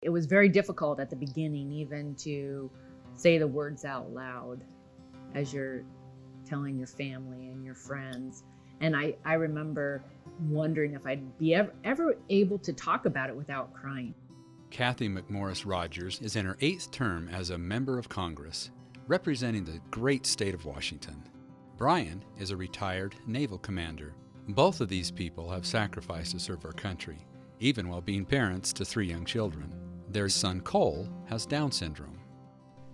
It was very difficult at the beginning even to say the words out loud as you're telling your family and your friends. And I remember wondering if I'd be ever able to talk about it without crying. Cathy McMorris Rodgers is in her 8th term as a member of Congress, representing the great state of Washington. Brian is a retired naval commander. Both of these people have sacrificed to serve our country, even while being parents to 3 young children. Their son Cole has Down syndrome.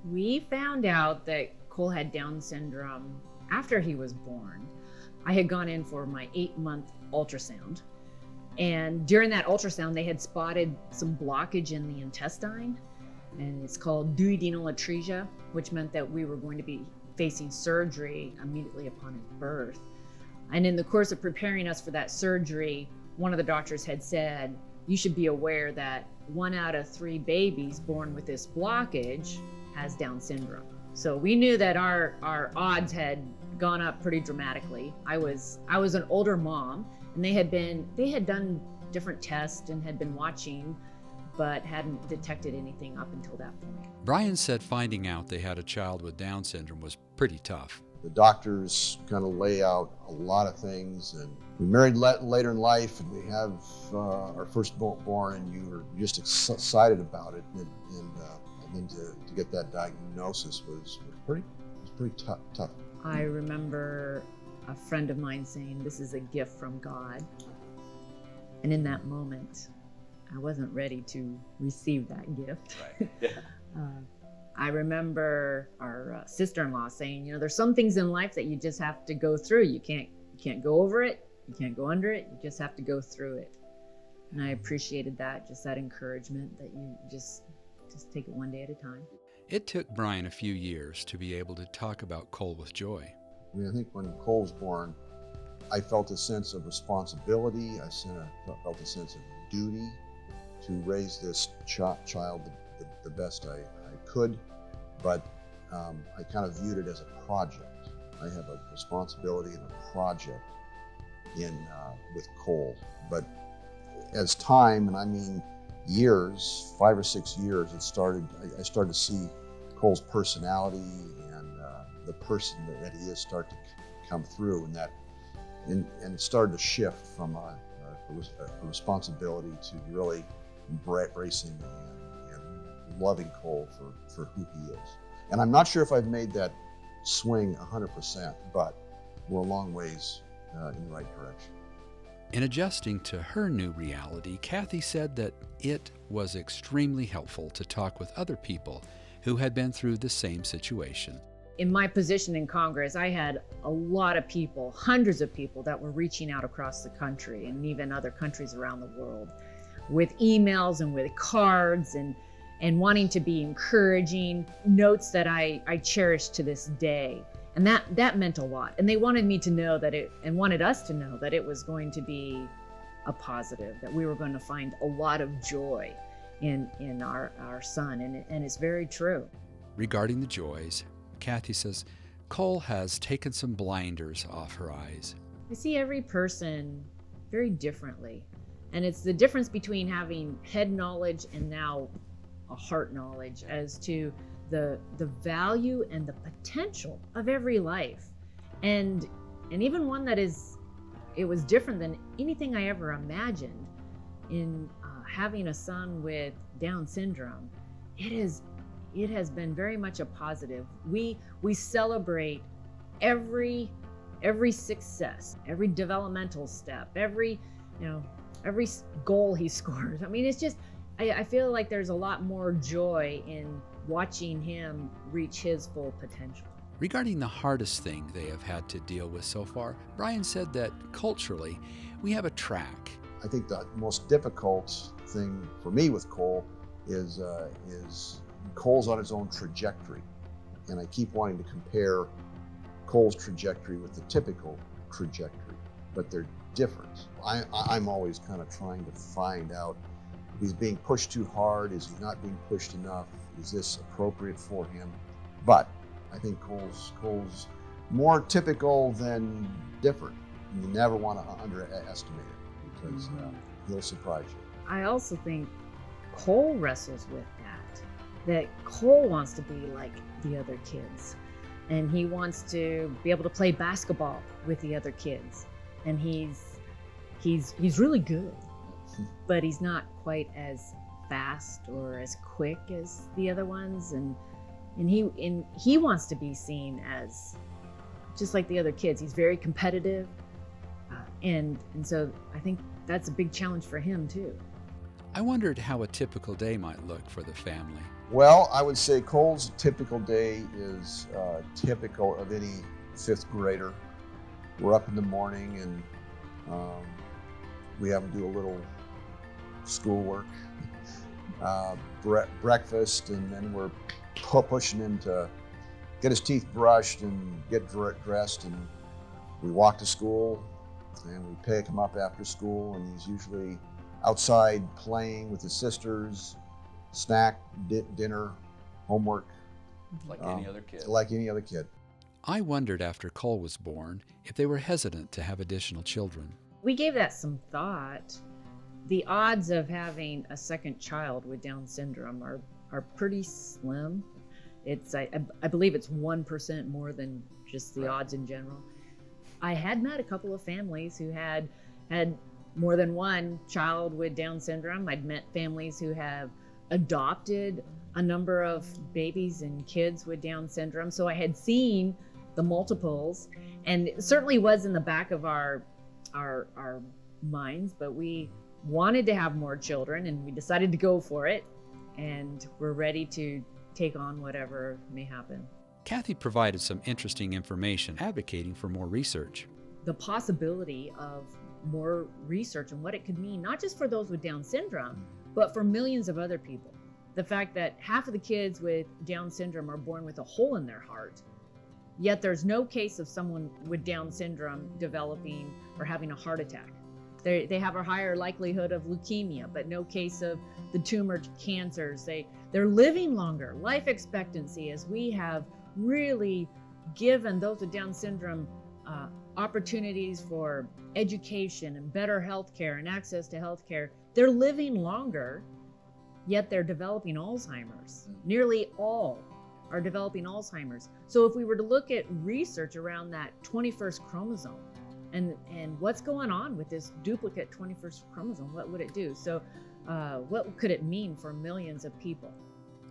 We found out that Cole had Down syndrome after he was born. I had gone in for my 8-month ultrasound. And during that ultrasound, they had spotted some blockage in the intestine, and it's called duodenal atresia, which meant that we were going to be facing surgery immediately upon his birth. And in the course of preparing us for that surgery, one of the doctors had said, you should be aware that 1 out of 3 babies born with this blockage has Down syndrome. So we knew that our odds had gone up pretty dramatically. I was an older mom, and they had done different tests and had been watching, but hadn't detected anything up until that point. Brian said finding out they had a child with Down syndrome was pretty tough. The doctors kind of lay out a lot of things, and we married later in life, and we have our firstborn, and you were just excited about it, and then to get that diagnosis was pretty tough. I remember a friend of mine saying, this is a gift from God. And in that moment, I wasn't ready to receive that gift. Right. Yeah. I remember our sister-in-law saying, there's some things in life that you just have to go through. You can't go over it. You can't go under it. You just have to go through it. And I appreciated that, just that encouragement that you just take it one day at a time. It took Brian a few years to be able to talk about Cole with joy. I think when Cole was born, I felt a sense of responsibility. I felt a sense of duty to raise this child the best I could, but I kind of viewed it as a project. I have a responsibility and a project with Cole. But as time, and I mean years, 5 or 6 years, I started to see Cole's personality and the person that he is start to come through, and it started to shift from a responsibility to really embracing and loving Cole for who he is. And I'm not sure if I've made that swing 100%, but we're a long ways in the right direction. In adjusting to her new reality, Cathy said that it was extremely helpful to talk with other people who had been through the same situation. In my position in Congress, I had a lot of people, hundreds of people that were reaching out across the country and even other countries around the world with emails and with cards and wanting to be encouraging, notes that I cherish to this day. And that meant a lot. And they wanted me to know and wanted us to know that it was going to be a positive, that we were going to find a lot of joy in our son. And it's very true. Regarding the joys, Cathy says Cole has taken some blinders off her eyes. I see every person very differently. And it's the difference between having head knowledge and now a heart knowledge as to the value and the potential of every life. And even one that it was different than anything I ever imagined in having a son with Down syndrome. It has been very much a positive. We celebrate every success, every developmental step, every goal he scores. I mean, it's just, I feel like there's a lot more joy in watching him reach his full potential. Regarding the hardest thing they have had to deal with so far, Brian said that culturally, we have a track. I think the most difficult thing for me with Cole is Cole's on his own trajectory. And I keep wanting to compare Cole's trajectory with the typical trajectory, but they're different. I'm always kind of trying to find out if he's being pushed too hard, is he not being pushed enough, is this appropriate for him? But I think Cole's more typical than different. You never want to underestimate it because he'll surprise you. I also think Cole wrestles with that Cole wants to be like the other kids. And he wants to be able to play basketball with the other kids. And he's really good, but he's not quite as fast or as quick as the other ones. And he wants to be seen as just like the other kids. He's very competitive. And so I think that's a big challenge for him too. I wondered how a typical day might look for the family. Well, I would say Cole's typical day is typical of any fifth grader. We're up in the morning and we have him do a little schoolwork, breakfast, and then we're pushing him to get his teeth brushed and get dressed, and we walk to school and we pick him up after school, and he's usually outside playing with his sisters, snack, dinner, homework. Like any other kid. Like any other kid. I wondered after Cole was born if they were hesitant to have additional children. We gave that some thought. The odds of having a second child with Down syndrome are pretty slim. I believe it's 1% more than just the odds in general. I had met a couple of families who had more than one child with Down syndrome. I'd met families who have adopted a number of babies and kids with Down syndrome. So I had seen the multiples, and it certainly was in the back of our minds, but we wanted to have more children and we decided to go for it, and we're ready to take on whatever may happen. Cathy provided some interesting information advocating for more research. The possibility of more research and what it could mean, not just for those with Down syndrome, but for millions of other people. The fact that half of the kids with Down syndrome are born with a hole in their heart, yet there's no case of someone with Down syndrome developing or having a heart attack. They have a higher likelihood of leukemia, but no case of the tumor cancers. They're living longer. Life expectancy, as we have really given those with Down syndrome opportunities for education and better healthcare and access to healthcare, they're living longer, yet they're developing Alzheimer's. Nearly all are developing Alzheimer's. So if we were to look at research around that 21st chromosome and what's going on with this duplicate 21st chromosome, what would it do? So what could it mean for millions of people?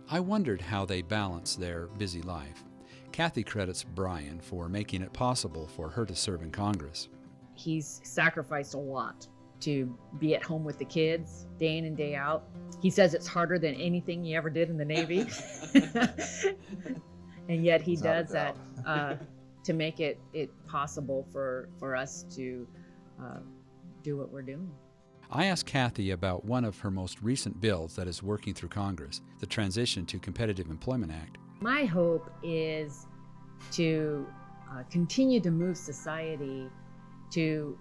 I wondered how they balance their busy life. Cathy credits Brian for making it possible for her to serve in Congress. He's sacrificed a lot to be at home with the kids day in and day out. He says it's harder than anything he ever did in the Navy. And yet he does that to make it possible for us to do what we're doing. I asked Cathy about one of her most recent bills that is working through Congress, the Transition to Competitive Employment Act. My hope is to continue to move society to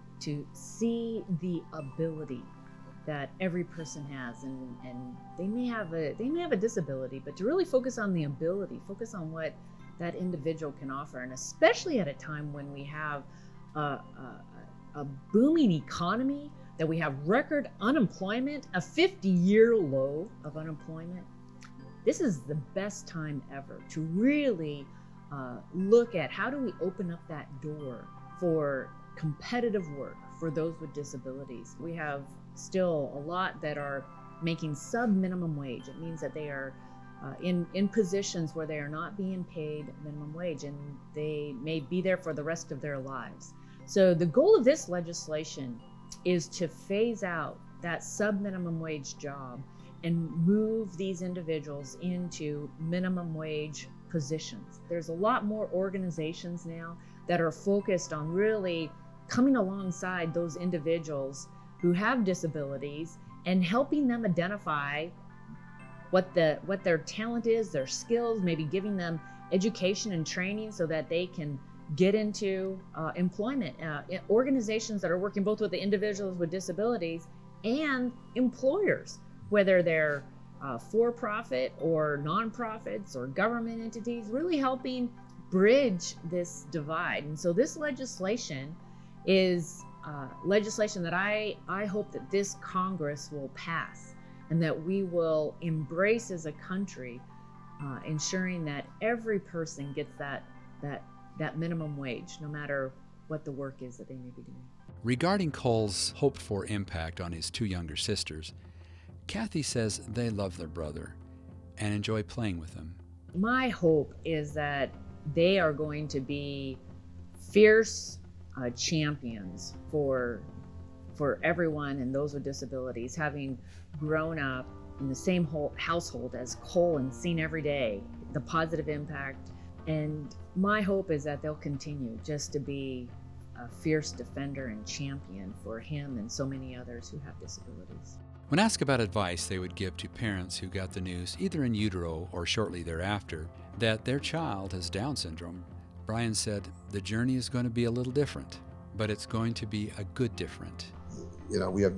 see the ability that every person has, and they may have a disability, but to really focus on the ability, focus on what that individual can offer, and especially at a time when we have a booming economy, that we have record unemployment, a 50-year low of unemployment. This is the best time ever to really look at how do we open up that door for competitive work for those with disabilities. We have still a lot that are making sub-minimum wage. It means that they are in positions where they are not being paid minimum wage, and they may be there for the rest of their lives. So the goal of this legislation is to phase out that sub-minimum wage job and move these individuals into minimum wage positions. There's a lot more organizations now that are focused on really coming alongside those individuals who have disabilities and helping them identify what their talent is, their skills, maybe giving them education and training so that they can get into employment. Organizations that are working both with the individuals with disabilities and employers, whether they're for-profit or nonprofits or government entities, really helping bridge this divide. And so this legislation is legislation that I hope that this Congress will pass, and that we will embrace as a country, ensuring that every person gets that minimum wage, no matter what the work is that they may be doing. Regarding Cole's hoped-for impact on his two younger sisters, Cathy says they love their brother and enjoy playing with him. My hope is that they are going to be fierce champions for everyone and those with disabilities, having grown up in the same household as Cole and seen every day the positive impact. And my hope is that they'll continue just to be a fierce defender and champion for him and so many others who have disabilities. When asked about advice they would give to parents who got the news, either in utero or shortly thereafter, that their child has Down syndrome, Brian said, the journey is going to be a little different, but it's going to be a good different. You know, we have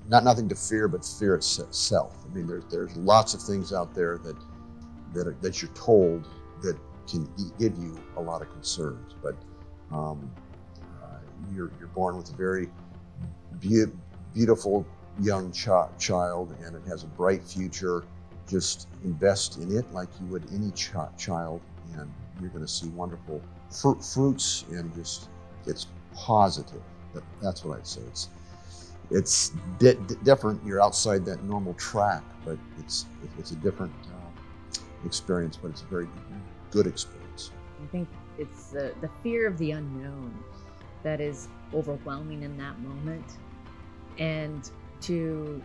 nothing to fear but fear itself. I mean, there's lots of things out there that you're told that can give you a lot of concerns, but you're born with a very beautiful young child, and it has a bright future. Just invest in it like you would any child, and you're going to see wonderful fruits, and just it's positive. That's what I'd say. It's different. You're outside that normal track, but it's a different experience, but it's a very good experience. I think it's the fear of the unknown that is overwhelming in that moment, and to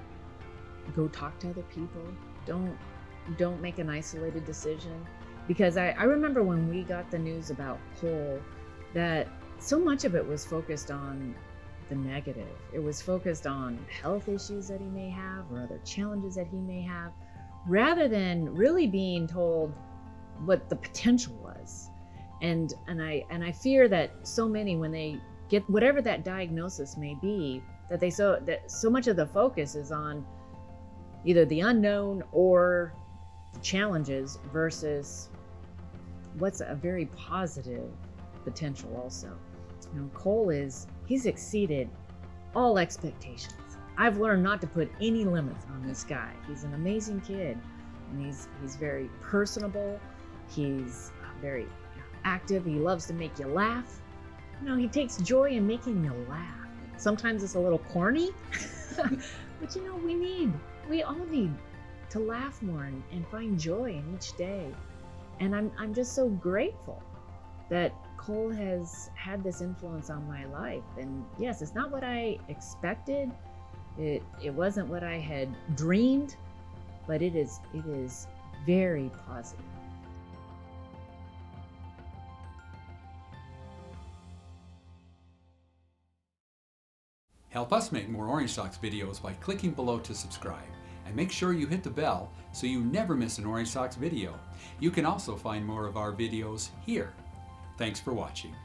go talk to other people. Don't make an isolated decision, because I remember when we got the news about Cole, that so much of it was focused on the negative. It was focused on health issues that he may have or other challenges that he may have, rather than really being told what the potential was. And I fear that so many, when they get whatever that diagnosis may be, that so much of the focus is on either the unknown or the challenges versus what's a very positive potential also. You know, Cole he's exceeded all expectations. I've learned not to put any limits on this guy. He's an amazing kid, and he's very personable. He's very active. He loves to make you laugh. You know, he takes joy in making you laugh. Sometimes it's a little corny, but you know, we all need to laugh more and find joy in each day. And I'm just so grateful that Cole has had this influence on my life. And yes, it's not what I expected. It wasn't what I had dreamed, but it is very positive. Help us make more Orange Socks videos by clicking below to subscribe. And make sure you hit the bell so you never miss an Orange Socks video. You can also find more of our videos here. Thanks for watching.